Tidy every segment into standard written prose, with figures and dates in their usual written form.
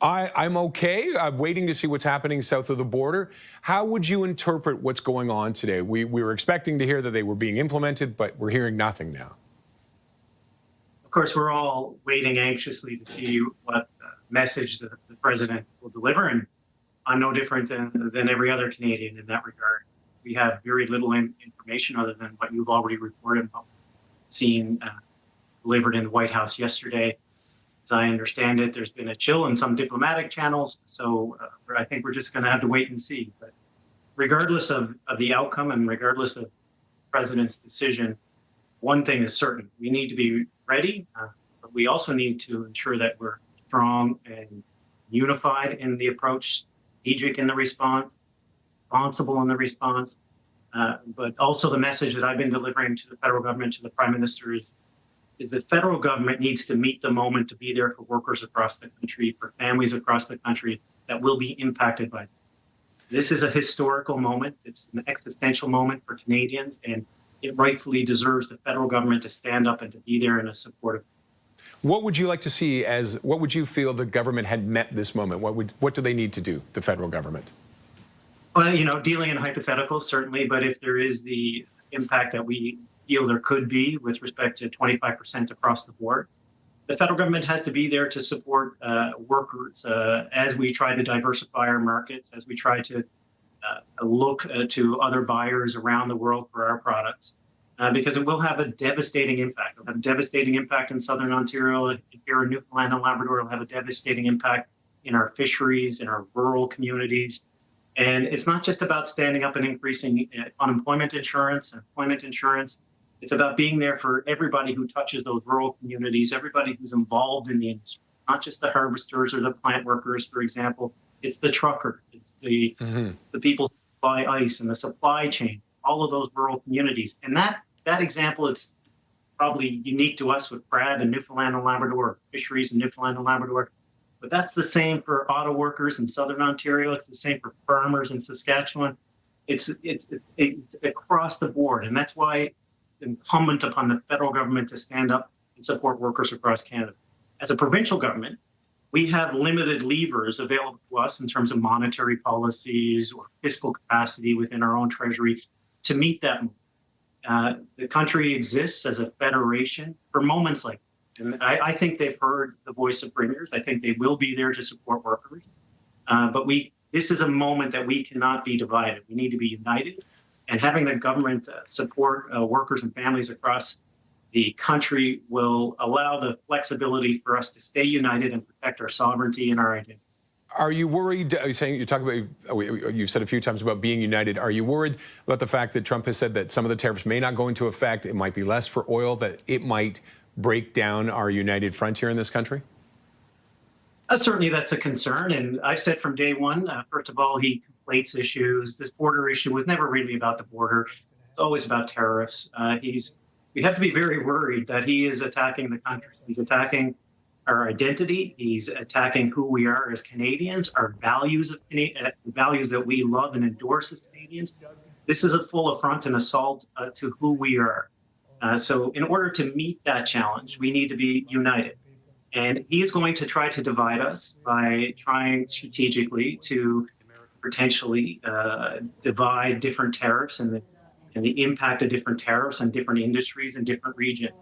I'm okay. I'm waiting to see what's happening south of the border. How would you interpret what's going on today? We were expecting to hear that they were being implemented, but we're hearing nothing now. Of course, we're all waiting anxiously to see what message the president will deliver, and I'm no different than every other Canadian in that regard. We have very little information other than what you've already reported about seeing delivered in the White House yesterday. As I understand it, there's been a chill in some diplomatic channels, so I think we're just going to have to wait and see. But regardless of the outcome and regardless of the president's decision, one thing is certain: we need to be ready, but we also need to ensure that we're strong and unified in the approach, strategic in the response, responsible in the response. But also the message that I've been delivering to the federal government, to the Prime Minister, is the federal government needs to meet the moment to be there for workers across the country, for families across the country that will be impacted by this. This is a historical moment. It's an existential moment for Canadians, and it rightfully deserves the federal government to stand up and to be there in a supportive. What would you like to see what would you feel the government had met this moment? What do they need to do, the federal government? Well, dealing in hypotheticals, certainly, but if there is the impact that we feel there could be with respect to 25% across the board, the federal government has to be there to support workers as we try to diversify our markets, as we try to look to other buyers around the world for our products, because it will have a devastating impact. It will have a devastating impact in Southern Ontario. Here in Newfoundland and Labrador, it will have a devastating impact in our fisheries, in our rural communities. And it's not just about standing up and increasing unemployment insurance, employment insurance. It's about being there for everybody who touches those rural communities, everybody who's involved in the industry, not just the harvesters or the plant workers, for example. It's the trucker, it's the people who buy ice and the supply chain, all of those rural communities. And that example, it's probably unique to us with crab in Newfoundland and Labrador, fisheries in Newfoundland and Labrador. But that's the same for auto workers in Southern Ontario. It's the same for farmers in Saskatchewan. It's across the board. And that's why it's incumbent upon the federal government to stand up and support workers across Canada. As a provincial government, we have limited levers available to us in terms of monetary policies or fiscal capacity within our own treasury to meet that moment. The country exists as a federation for moments like that. And I think they've heard the voice of premiers. I think they will be there to support workers. But this is a moment that we cannot be divided. We need to be united. And having the government support workers and families across the country will allow the flexibility for us to stay united and protect our sovereignty and our identity. Are you worried, you've said a few times about being united. Are you worried about the fact that Trump has said that some of the tariffs may not go into effect? It might be less for oil, that it might break down our united front here in this country? Certainly that's a concern. And I've said from day one, first of all, he conflates issues. This border issue was never really about the border. It's always about tariffs. We have to be very worried that he is attacking the country. He's attacking our identity. He's attacking who we are as Canadians, our values, the values that we love and endorse as Canadians. This is a full affront and assault to who we are. So in order to meet that challenge, we need to be united. And he is going to try to divide us by trying strategically to potentially divide different tariffs and the impact of different tariffs on different industries and different regions.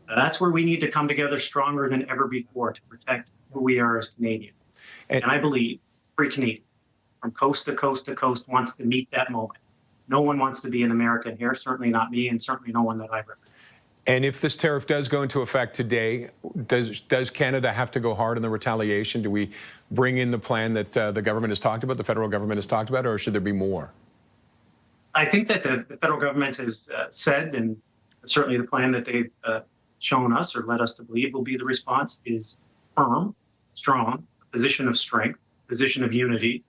That's where we need to come together stronger than ever before to protect who we are as Canadians. And I believe every Canadian, from coast to coast to coast, wants to meet that moment. No one wants to be an American here, certainly not me, and certainly no one that I represent. And if this tariff does go into effect today, does Canada have to go hard on the retaliation? Do we bring in the plan that the government has talked about, the federal government has talked about, or should there be more? I think that the federal government has said, and certainly the plan that they've shown us or led us to believe will be the response, is firm, strong, a position of strength, position of unity,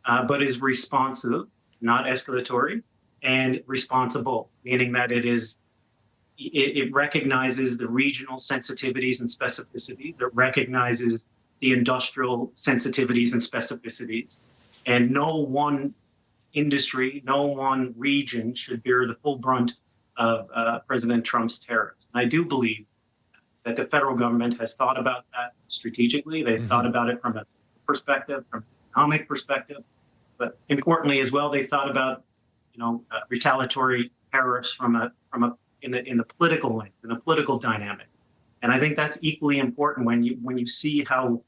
but is responsive, not escalatory, and responsible, meaning that it recognizes the regional sensitivities and specificities. It recognizes the industrial sensitivities and specificities. And no one industry, no one region should bear the full brunt of President Trump's tariffs. And I do believe that the federal government has thought about that strategically. They've thought about it from a perspective, from an economic perspective, but importantly as well, they've thought about, retaliatory tariffs in the political link, in the political dynamic. And I think that's equally important when you see how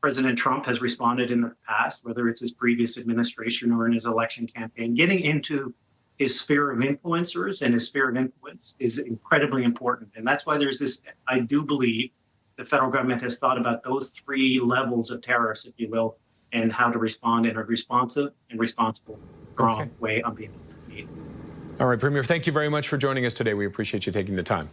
President Trump has responded in the past, whether it's his previous administration or in his election campaign. Getting into his sphere of influencers and his sphere of influence is incredibly important. And that's why there's this, I do believe the federal government has thought about those three levels of tariffs, if you will, and how to respond in a responsive and responsible, strong way on being made. All right, Premier, thank you very much for joining us today. We appreciate you taking the time.